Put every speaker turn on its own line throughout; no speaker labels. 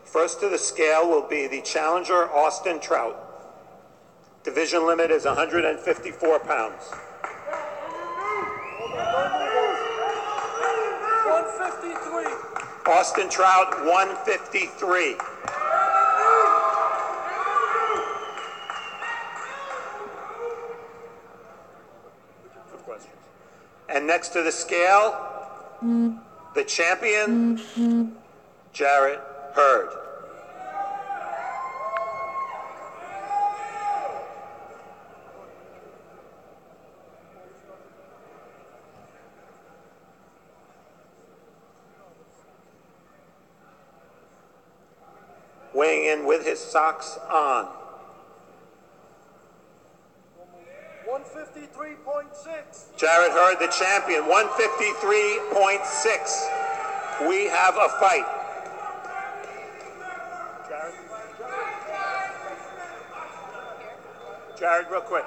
First to the scale will be the challenger, Austin Trout. Division limit is 154 pounds.
153.
Austin Trout, 153. And next to the scale, the champion, Hurd. Weighing in with his socks on.
153.6.
Hurd, the champion, 153.6. We have a fight. Jared, real quick.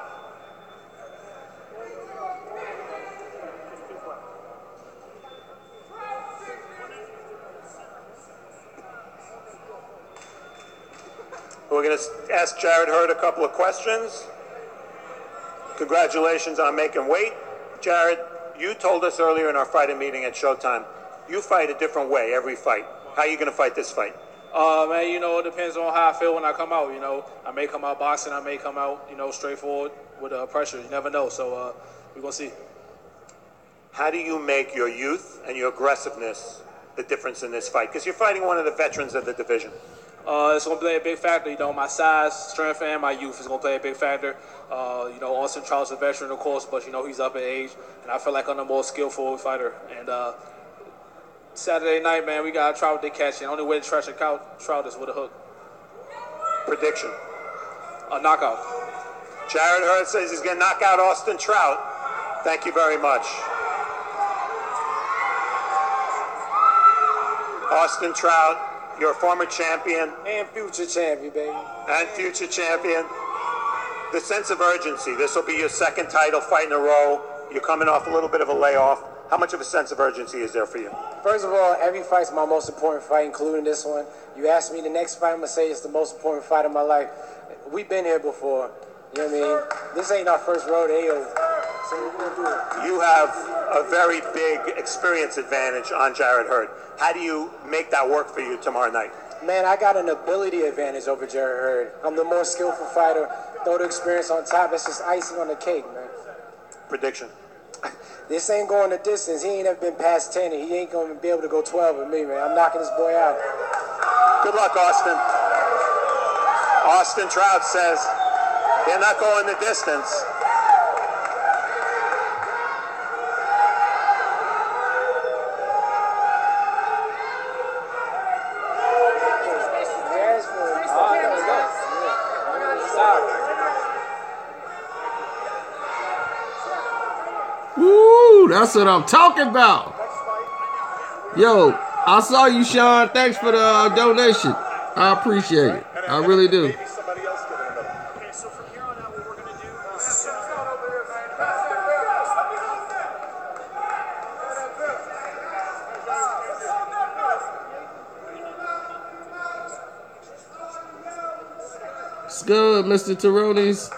We're going to ask Hurd a couple of questions. Congratulations on making weight. Jared, you told us earlier in our fighting meeting at Showtime, you fight a different way every fight. How are you going to fight this fight?
Man, you know, it depends on how I feel when I come out. You know, I may come out boxing, I may come out, you know, straightforward with pressure. You never know. So we're going to see.
How do you make your youth and your aggressiveness the difference in this fight? Because you're fighting one of the veterans of the division.
It's going to play a big factor. You know, my size, strength, and my youth is going to play a big factor. You know, Austin Trout's a veteran, of course, but, you know, he's up in age. And I feel like I'm a more skillful fighter. And Saturday night, man, we got a Trout to catch. And the only way to trash a Trout is with a hook.
Prediction?
A knockout.
Hurd says he's going to knock out Austin Trout. Thank you very much. Austin Trout, you're a former champion.
And future champion, baby.
And future champion. The sense of urgency. This will be your second title fight in a row. You're coming off a little bit of a layoff. How much of a sense of urgency is there for you?
First of all, every fight's my most important fight, including this one. You ask me the next fight, I'm going to say it's the most important fight of my life. We've been here before. You know what I mean? This ain't our first rodeo. So we're going to do it.
You have a very big experience advantage on Hurd. How do you make that work for you tomorrow night?
Man, I got an ability advantage over Hurd. I'm the more skillful fighter. Throw the experience on top. It's just icing on the cake, man.
Prediction?
This ain't going the distance. He ain't ever been past 10, and he ain't going to be able to go 12 with me, man. I'm knocking this boy out.
Good luck, Austin. Austin Trout says they're not going the distance.
Woo, that's what I'm talking about. Yo, I saw you, Sean. Thanks for the donation. I appreciate it. I really do.
Okay, so from here on out, what we're going to do is
It's good, Mr. Taronis.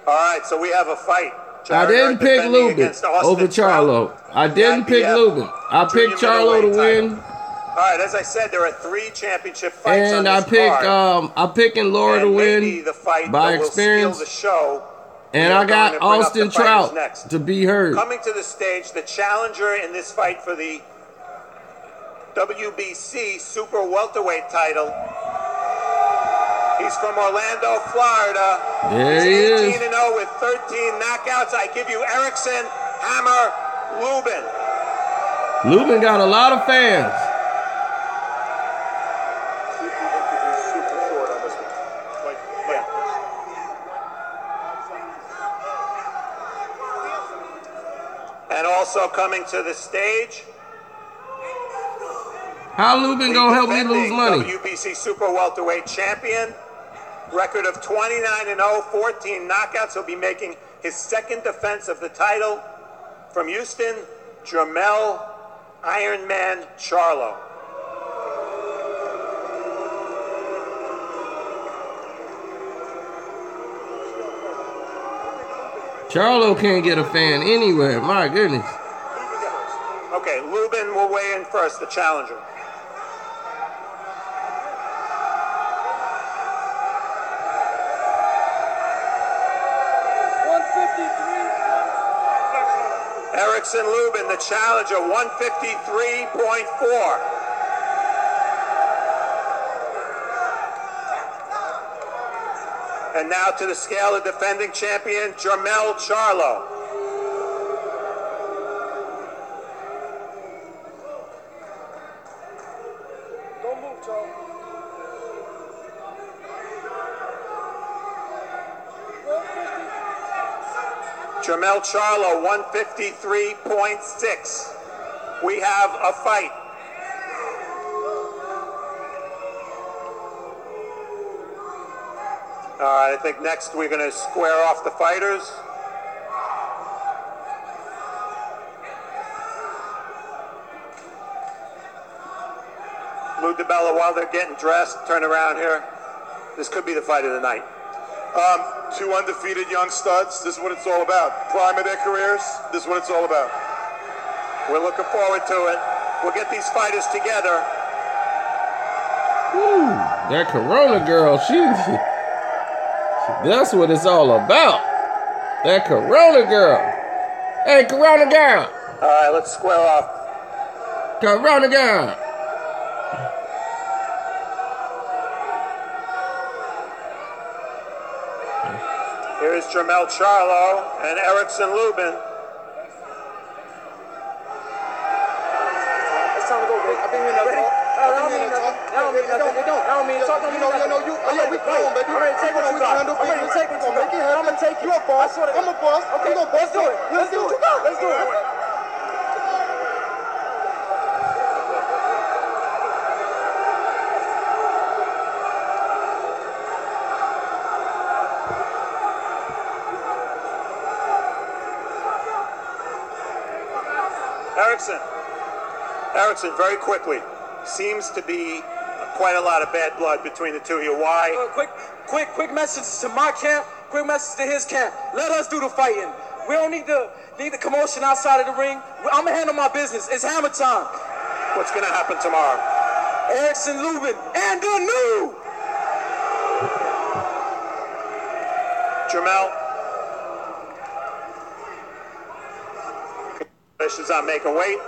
All right, so we have a fight.
I didn't pick Lubin over Charlo. I didn't pick Lubin. I picked Charlo to win.
All right, as I said, there are 3 championship fights on
And
this card.
I'm picking Lara to win
the fight
by
that will
experience.
steal the show.
And I got Austin Trout to be Hurd.
Coming to the stage, the challenger in this fight for the WBC Super Welterweight title. He's from Orlando, Florida.
There he
He's
is.
18-0 with 13 knockouts. I give you Erickson, Hammer, Lubin.
Lubin got a lot of fans.
And also coming to the stage.
How Lubin gonna help me lose money?
WBC Super Welterweight champion. Record of 29-0, 14 knockouts. He'll be making his second defense of the title. From Houston, Jermell Iron Man Charlo.
Charlo can't get a fan anywhere. My goodness.
Okay, Lubin will weigh in first, the challenger. Erickson Lubin, the challenger, 153.4. And now to the scale of defending champion, Jermell Charlo.
Don't move, Charlo.
Jermell Charlo, 153.6. We have a fight. All right, I think next we're going to square off the fighters. Lou DiBella, while they're getting dressed, turn around here. This could be the fight of the night.
Two undefeated young studs. This is what it's all about. Prime of their careers. This is what it's all about.
We're looking forward to it. We'll get these fighters together.
Ooh, that Corona girl, that's what it's all about. That Corona girl. Hey, Corona girl.
All right, let's square off.
Corona girl.
Here's Jermell Charlo and Erickson Lubin.
It's time to go, Rick. I've been here nothing. That don't mean nothing. That don't mean nothing. That don't mean nothing. We grown, baby. I'm ready to take what you got. I'm ready to take what you got. I'm gonna take you. You're a boss. I'm a boss. Okay, let's do it. Let's do it. Let's do it.
Erickson, very quickly. Seems to be quite a lot of bad blood between the two of you. Why?
Quick message to my camp. Quick message to his camp. Let us do the fighting. We don't need the commotion outside of the ring. I'm gonna handle my business. It's hammer time.
What's gonna happen tomorrow?
Erickson Lubin and the new
Jermell. Congratulations on making weight.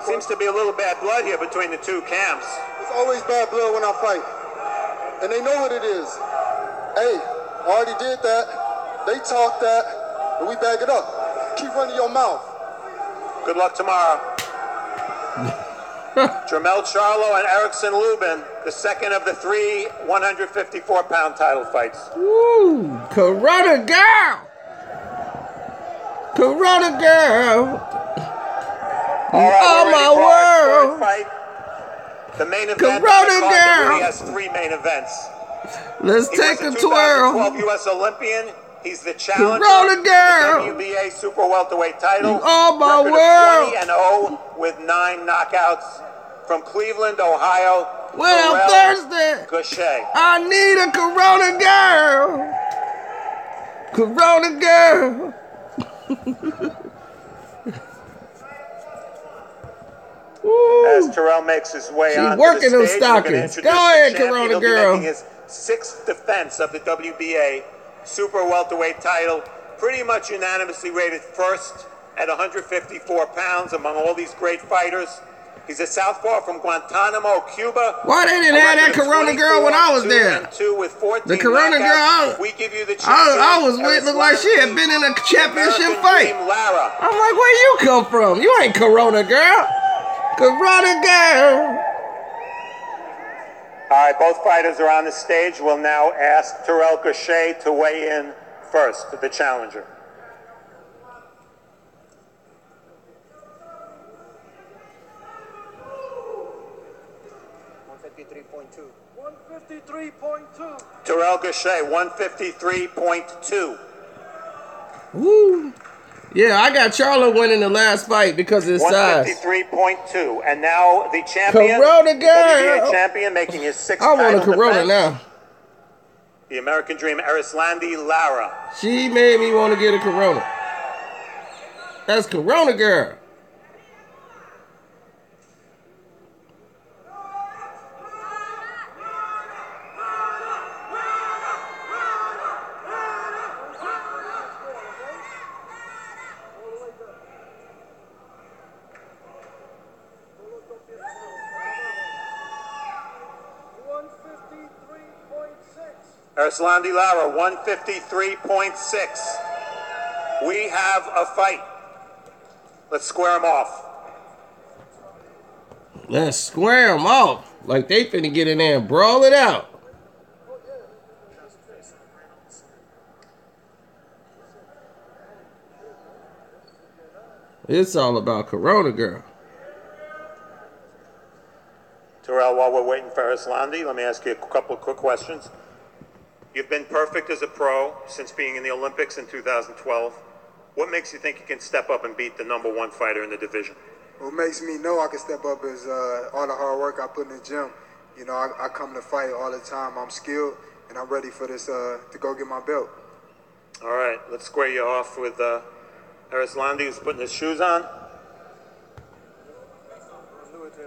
Seems to be a little bad blood here between the two camps.
It's always bad blood when I fight. And they know what it is. Hey, I already did that. They talk that. And we back it up. Keep running your mouth.
Good luck tomorrow. Jermell Charlo and Erickson Lubin, the second of the three 154-pound title fights.
Woo! Corona girl! Corona girl!
All
my world!
Fight. The main event
Corona girl!
He has three main events.
Let's take a twirl.
2012 U.S. Olympian. He's the challenger.
Corona girl!
The WBA super welterweight title.
All my
Record
world!
of 20-0 with 9 knockouts from Cleveland, Ohio.
Well, I'm thirsty.
Gausha.
I need a Corona girl. Corona girl.
As Terrell makes his way on
working
the
them
stage,
stockings. Go ahead, Corona
He'll
girl.
be making his 6th defense of the WBA super welterweight title. Pretty much unanimously rated first at 154 pounds among all these great fighters. He's a southpaw from Guantanamo, Cuba.
Why they didn't have that Corona girl when I was there? The Corona girl,
we give you the
I was with, looked like she had been in a championship fight.
Lara.
I'm like, where you come from? You ain't Corona girl. Corona girl.
All right, both fighters are on the stage. We'll now ask Terrell Gausha to weigh in first, the challenger. Terrell Gausha, 153.2.
Woo. Yeah, I got Charlo winning the last fight because of his size.
153.2. And now the champion,
Corona girl.
WBA champion, making his sixth
I want a
title
Corona
defense.
now.
The American Dream, Arislandi Lara.
She made me want to get a Corona. That's Corona girl.
Arislandi Lara, 153.6. We have a fight. Let's square them off.
Let's square them off. Like they finna get in there and brawl it out. It's all about Corona girl.
Terrell, while we're waiting for Arislandi, let me ask you a couple of quick questions. You've been perfect as a pro since being in the Olympics in 2012. What makes you think you can step up and beat the #1 fighter in the division?
What makes me know I can step up is all the hard work I put in the gym. You know, I come to fight all the time. I'm skilled, and I'm ready for this to go get my belt.
All right, let's square you off with Arislandi, who's putting his shoes on.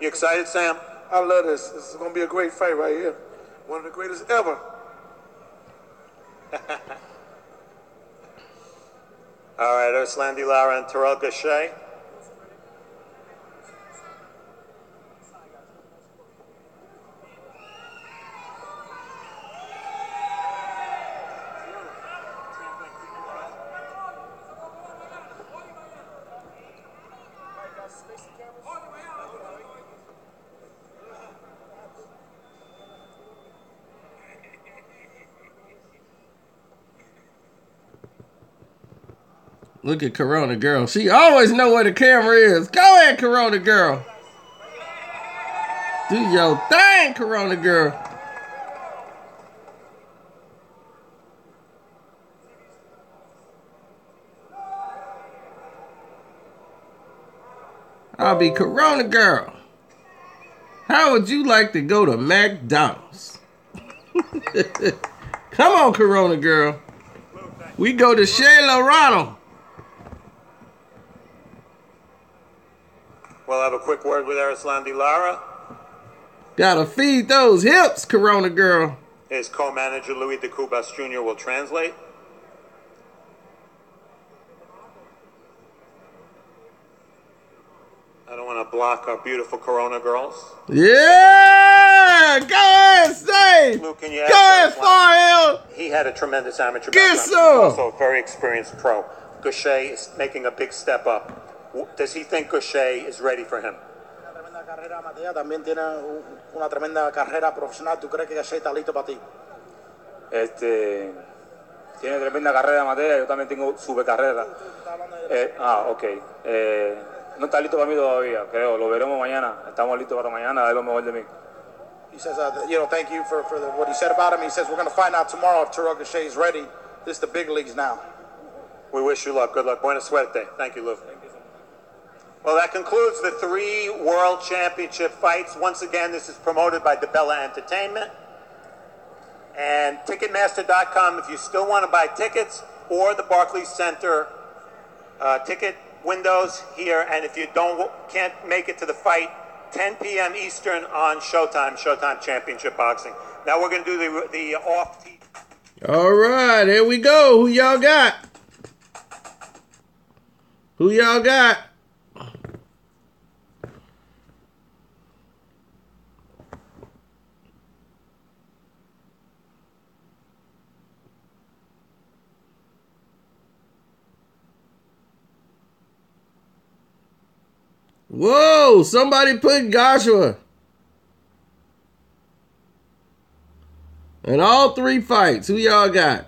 You excited, Sam?
I love this. This is going to be a great fight right here. One of the greatest ever.
All right, Arislandi Lara and Terrell Gausha.
Look at Corona girl. She always know where the camera is. Go ahead, Corona girl. Do your thing, Corona girl. I'll be Corona girl. How would you like to go to McDonald's? Come on, Corona girl. We go to Chez Ronald.
We'll have a quick word with Arislandi Lara.
Gotta feed those hips, Corona girl.
His co-manager, Louis de Cubas Jr., will translate. I don't want to block our beautiful Corona girls.
Yeah! Go ahead, say!
Lou, can you
Go ahead, Farhell!
He had a tremendous amateur
Get
background.
some!
He's also a very experienced pro. Gausha is making a big step up. Does he think Gausha is ready for him?
Tremenda carrera, Matías. También tiene una tremenda carrera profesional. ¿Tú crees que Gausha está listo para ti?
Tiene tremenda carrera, Matías. Yo también tengo super carrera. Ok. No está listo para mí todavía, creo. Lo veremos mañana. Estamos listos para mañana. A ver lo mejor de mí.
He says, thank you for what he said about him. He says, we're going to find out tomorrow if Terrell Gausha is ready. This is the big leagues now.
We wish you luck. Good luck. Buena suerte. Thank you, Lou. Well, that concludes the 3 World Championship fights. Once again, this is promoted by DeBella Entertainment. And Ticketmaster.com if you still want to buy tickets, or the Barclays Center ticket windows here. And if you can't make it to the fight, 10 p.m. Eastern on Showtime Championship Boxing. Now we're going to do the off.
All right, here we go. Who y'all got? Who y'all got? Whoa, somebody put Gausha. In all 3 fights, who y'all got?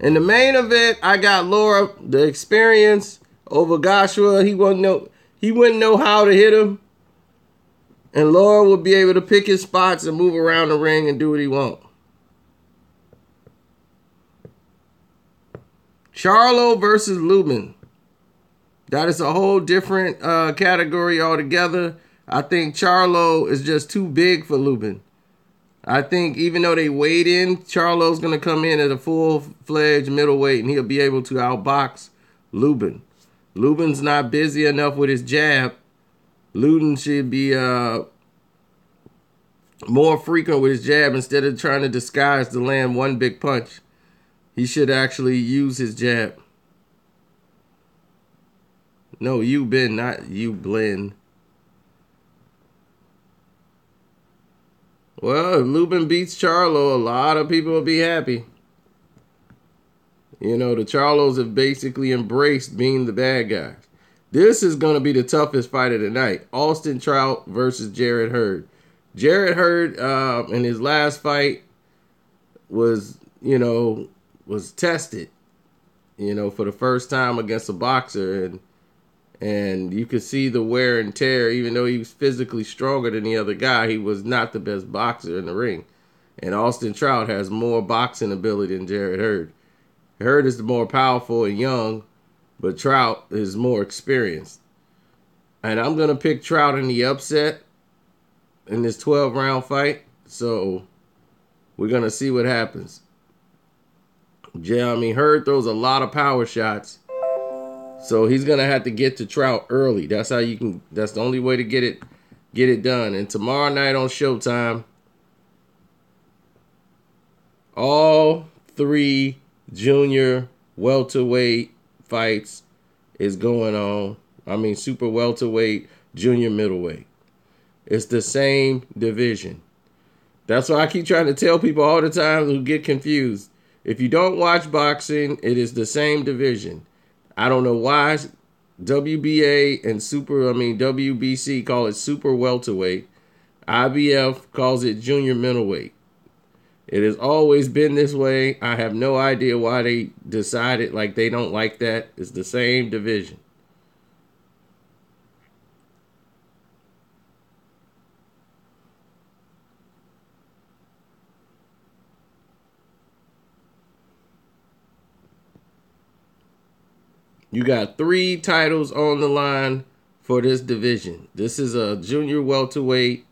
In the main event, I got Lara, the experience, over Gausha. He wouldn't know how to hit him. And Lara would be able to pick his spots and move around the ring and do what he wants. Charlo versus Lubin. That is a whole different category altogether. I think Charlo is just too big for Lubin. I think even though they weighed in, Charlo's going to come in at a full-fledged middleweight, and he'll be able to outbox Lubin. Lubin's not busy enough with his jab. Lubin should be more frequent with his jab instead of trying to disguise to land one big punch. He should actually use his jab. No, you Ben, not you Blend. Well, if Lubin beats Charlo, a lot of people will be happy. You know, the Charlos have basically embraced being the bad guys. This is going to be the toughest fight of the night. Austin Trout versus Jarrett Hurd. Jarrett Hurd, in his last fight, was tested, for the first time against a boxer. And you could see the wear and tear. Even though he was physically stronger than the other guy, he was not the best boxer in the ring. And Austin Trout has more boxing ability than Jarrett Hurd. Hurd is the more powerful and young, but Trout is more experienced. And I'm going to pick Trout in the upset in this 12-round fight. So we're going to see what happens. Hurd throws a lot of power shots. So he's going to have to get to Trout early. That's the only way to get it done. And tomorrow night on Showtime, all 3 junior welterweight fights is going on. Super welterweight, junior middleweight. It's the same division. That's why I keep trying to tell people all the time who get confused. If you don't watch boxing, it is the same division. I don't know why WBA and WBC call it super welterweight. IBF calls it junior middleweight. It has always been this way. I have no idea why they decided like they don't like that. It's the same division. You got 3 titles on the line for this division. This is a junior middleweight,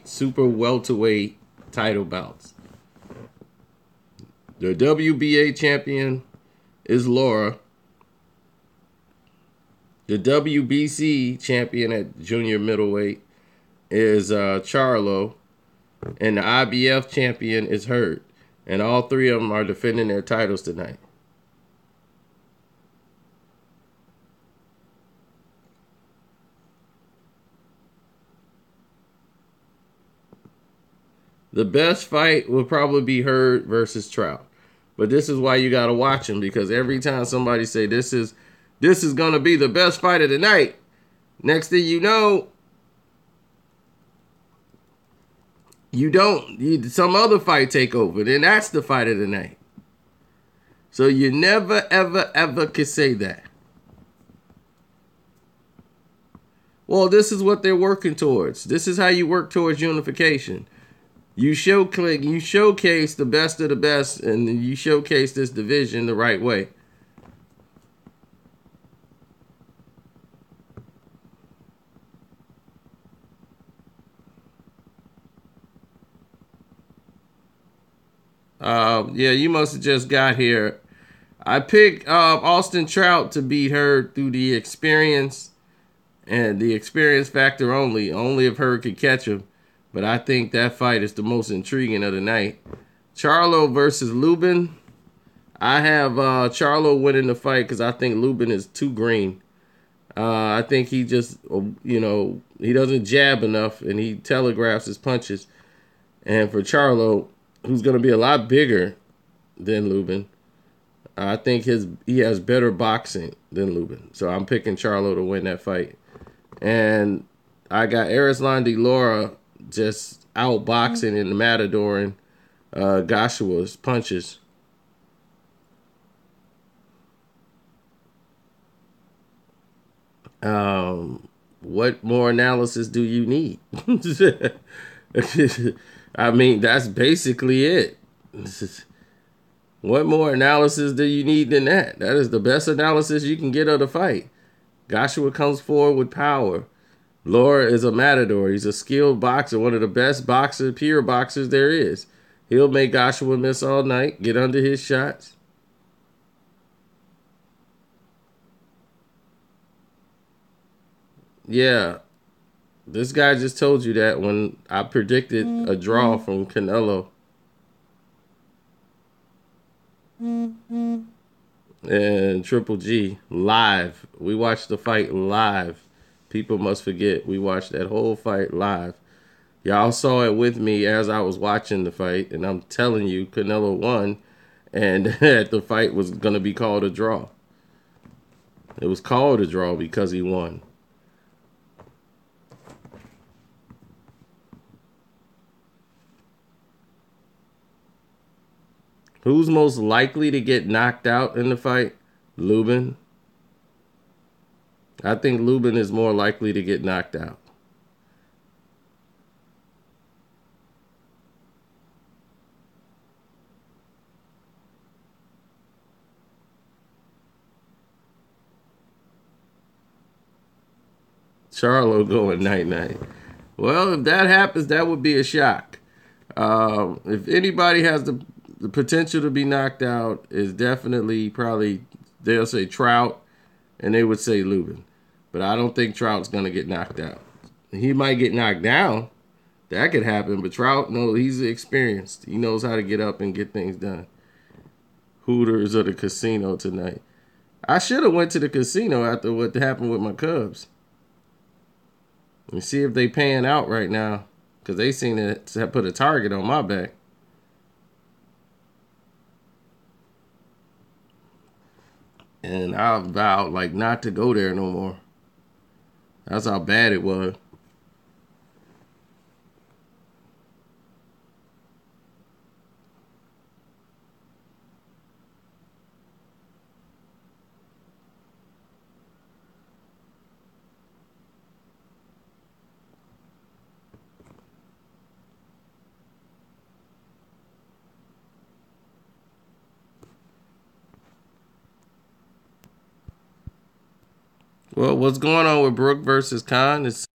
super welterweight title bouts. The WBA champion is Lara. The WBC champion at junior middleweight is Charlo. And the IBF champion is Hurd. And all 3 of them are defending their titles tonight. The best fight will probably be Hurd versus Trout. But this is why you got to watch him, because every time somebody say this is going to be the best fight of the night, next thing you know, some other fight take over. Then that's the fight of the night. So you never, ever, ever can say that. Well, this is what they're working towards. This is how you work towards unification. You showcase the best of the best, and you showcase this division the right way. You must have just got here. I picked Austin Trout to beat Hurd through the experience and the experience factor only if Hurd could catch him. But I think that fight is the most intriguing of the night. Charlo versus Lubin. I have Charlo winning the fight because I think Lubin is too green. I think he just, he doesn't jab enough and he telegraphs his punches. And for Charlo, who's going to be a lot bigger than Lubin, I think he has better boxing than Lubin. So I'm picking Charlo to win that fight. And I got Erislandy Lara just outboxing and matadoring Gausha's punches. What more analysis do you need? That's basically it. What more analysis do you need than that? That is the best analysis you can get of the fight. Gausha comes forward with power. Lara is a matador. He's a skilled boxer, one of the best pure boxers there is. He'll make Gausha miss all night, get under his shots. Yeah, this guy just told you that when I predicted a draw from Canelo. And Triple G live. We watched the fight live. People must forget we watched that whole fight live. Y'all saw it with me as I was watching the fight, and I'm telling you, Canelo won, and the fight was going to be called a draw. It was called a draw because he won. Who's most likely to get knocked out in the fight? Lubin. I think Lubin is more likely to get knocked out. Charlo going night-night. Well, if that happens, that would be a shock. If anybody has the potential to be knocked out, is definitely probably, they'll say Trout, and they would say Lubin. But I don't think Trout's going to get knocked out. He might get knocked down. That could happen. But Trout, no, he's experienced. He knows how to get up and get things done. Hooters or the casino tonight. I should have went to the casino after what happened with my Cubs. Let me see if they paying out right now, because they seem to put a target on my back. And I vowed like not to go there no more. That's how bad it was. Well, what's going on with Brook versus Khan is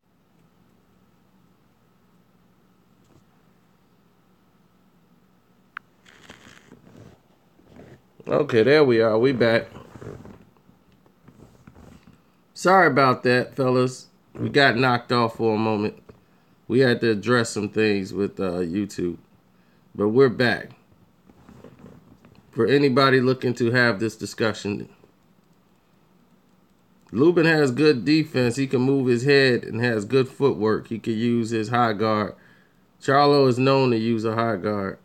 okay, there we are. We back. Sorry about that, fellas. We got knocked off for a moment. We had to address some things with YouTube. But we're back. For anybody looking to have this discussion, Lubin has good defense. He can move his head and has good footwork. He can use his high guard. Charlo is known to use a high guard.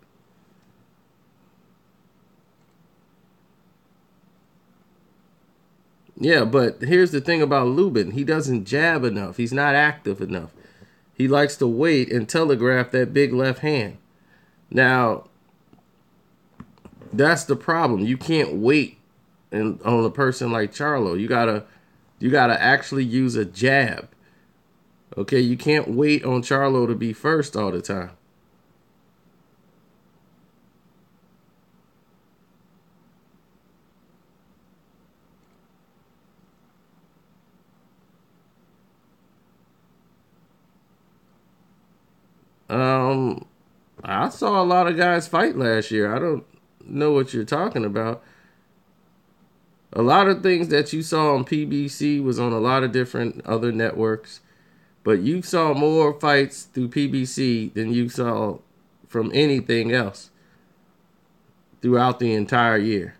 Yeah, but here's the thing about Lubin. He doesn't jab enough. He's not active enough. He likes to wait and telegraph that big left hand. Now, that's the problem. You can't wait on a person like Charlo. You gotta actually use a jab. Okay, you can't wait on Charlo to be first all the time. I saw a lot of guys fight last year. I don't know what you're talking about. A lot of things that you saw on PBC was on a lot of different other networks. But you saw more fights through PBC than you saw from anything else throughout the entire year.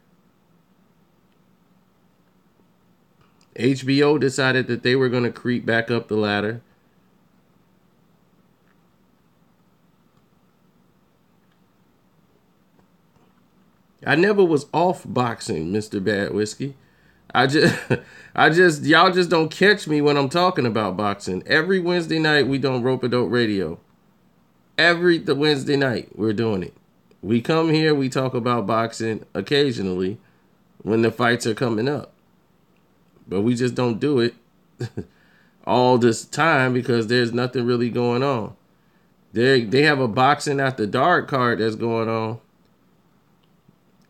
HBO decided that they were going to creep back up the ladder. I never was off boxing, Mr. Bad Whiskey. Y'all just don't catch me when I'm talking about boxing. Every Wednesday night, we do Rope-A-Dope Radio. Every Wednesday night, we're doing it. We come here, we talk about boxing occasionally when the fights are coming up. But we just don't do it all this time because there's nothing really going on. They have a boxing after dark card that's going on.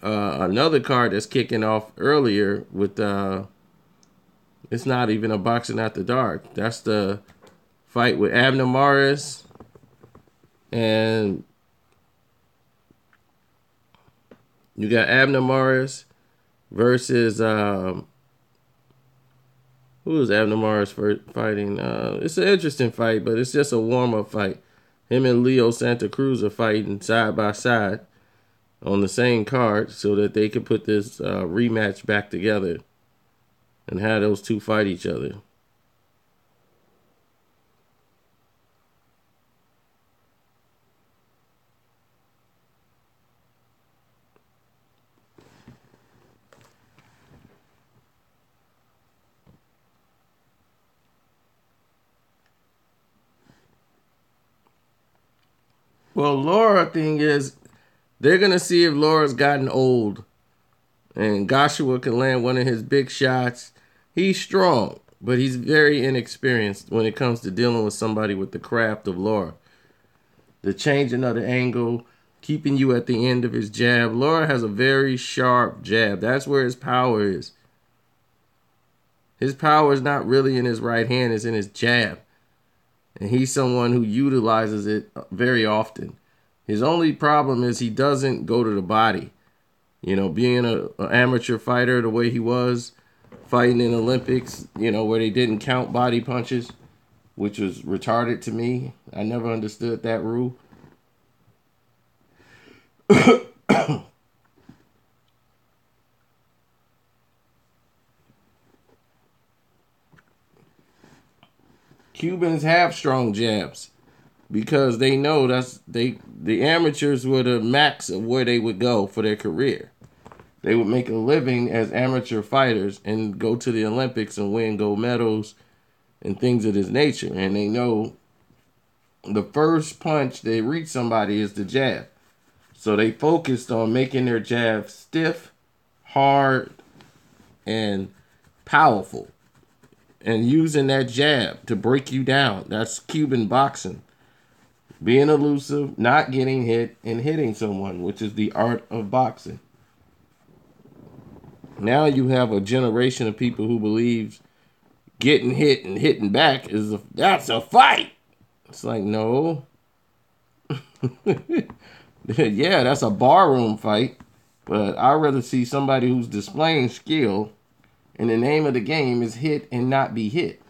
another card that's kicking off earlier with it's not even a Boxing After Dark. That's the fight with Abner Maris and you got Abner Maris versus who is Abner Maris fighting? It's an interesting fight, but it's just a warm-up fight. Him and Leo Santa Cruz are fighting side by side on the same card so that they can put this rematch back together and have those two fight each other. Well, Lara thing is, they're going to see if Laura's gotten old. And Gausha can land one of his big shots. He's strong, but he's very inexperienced when it comes to dealing with somebody with the craft of Lara. The changing of the angle, keeping you at the end of his jab. Lara has a very sharp jab. That's where his power is. His power is not really in his right hand, it's in his jab. And he's someone who utilizes it very often. His only problem is he doesn't go to the body. You know, being an amateur fighter the way he was, fighting in Olympics, you know, where they didn't count body punches, which was retarded to me. I never understood that rule. Cubans have strong jabs because they know the amateurs were the max of where they would go for their career. They would make a living as amateur fighters and go to the Olympics and win gold medals and things of this nature. And they know the first punch they reach somebody is the jab. So they focused on making their jab stiff, hard, and powerful. And using that jab to break you down. That's Cuban boxing. Being elusive, not getting hit, and hitting someone, which is the art of boxing. Now you have a generation of people who believes getting hit and hitting back that's a fight. It's like, no. Yeah, that's a barroom fight. But I'd rather see somebody who's displaying skill. And the name of the game is hit and not be hit.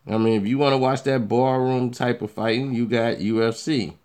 I mean, if you want to watch that barroom type of fighting, you got UFC.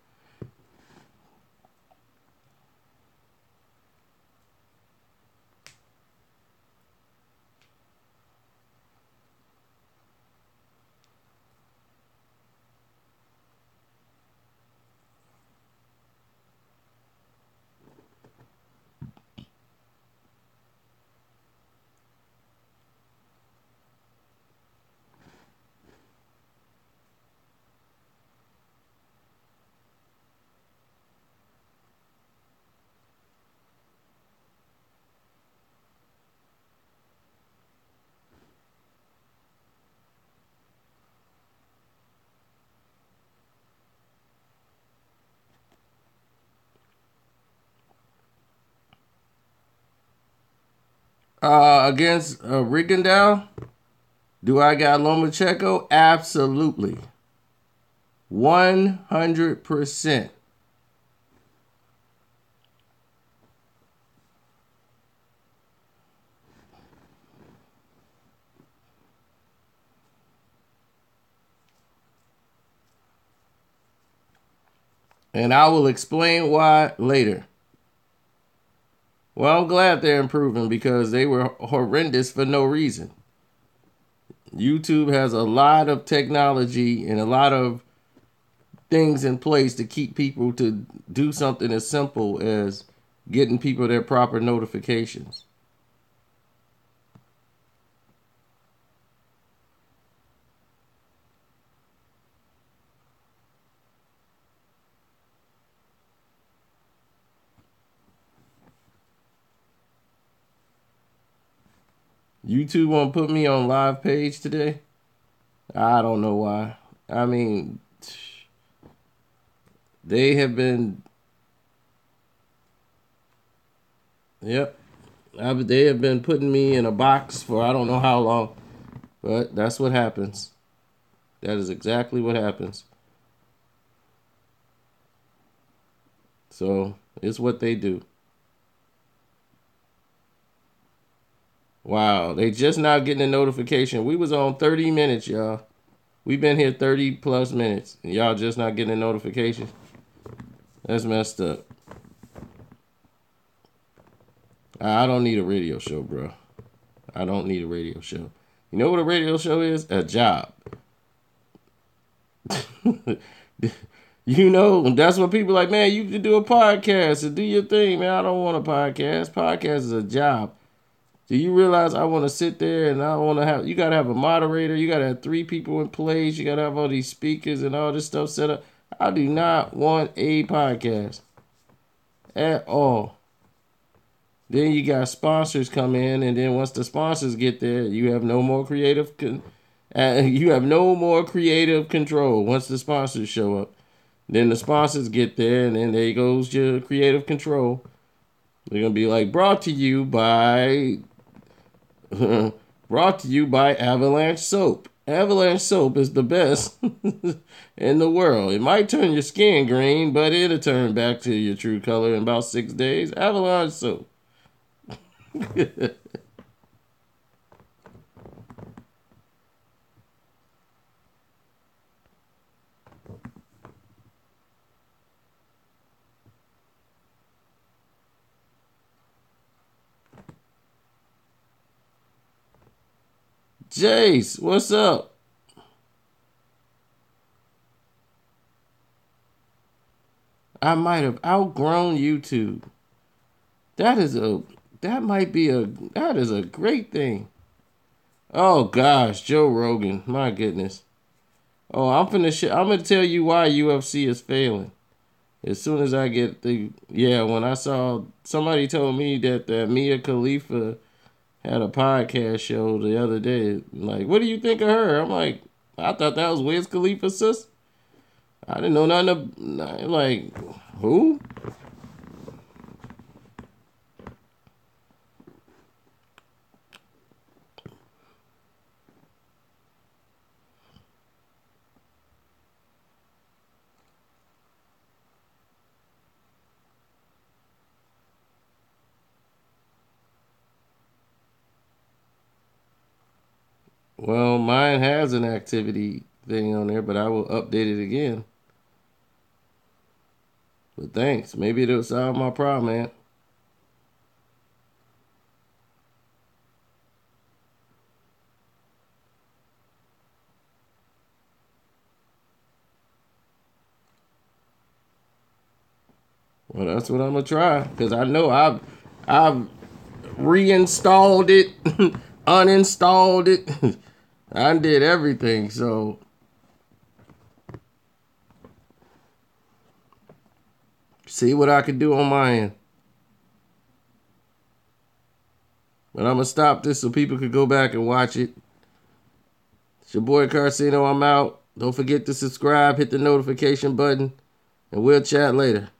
Against Rigondeaux, do I got Lomachenko? Absolutely. 100%. And I will explain why later. Well, I'm glad they're improving because they were horrendous for no reason. YouTube has a lot of technology and a lot of things in place to keep people to do something as simple as getting people their proper notifications. YouTube won't put me on live page today. I don't know why. I mean, They have been, yep. They have been putting me in a box for I don't know how long, but that's what happens. That is exactly what happens. So it's what they do. Wow, they just now getting a notification. We was on 30 minutes, y'all. We've been here 30 plus minutes, and y'all just not getting a notification. That's messed up. I don't need a radio show, bro. I don't need a radio show. You know what a radio show is? A job. You know, that's what people like, man, you can do a podcast and do your thing, man. I don't want a podcast. Podcast is a job. Do you realize I want to sit there and I want to have, you got to have a moderator. You got to have 3 people in place. You got to have all these speakers and all this stuff set up. I do not want a podcast at all. Then you got sponsors come in, and then once the sponsors get there, you have no more creative control once the sponsors show up. Then the sponsors get there, and then there goes your creative control. They're gonna be like, brought to you by Avalanche Soap. Avalanche Soap is the best in the world. It might turn your skin green, but it'll turn back to your true color in about 6 days. Avalanche Soap. Jace, what's up? I might have outgrown YouTube. That is a great thing. Oh gosh, Joe Rogan, my goodness. Oh, I'm gonna tell you why UFC is failing. As soon as I get when I saw somebody told me that Mia Khalifa had a podcast show the other day. Like, what do you think of her? I'm like, I thought that was Wiz Khalifa's sister. I didn't know nothing. Like, who? Well, mine has an activity thing on there, but I will update it again. But thanks. Maybe it'll solve my problem, man. Well, that's what I'm gonna try, because I know I've reinstalled it, uninstalled it. I did everything, so see what I can do on my end. But I'm gonna stop this so people can go back and watch it. It's your boy Carcino. I'm out. Don't forget to subscribe, hit the notification button, and we'll chat later.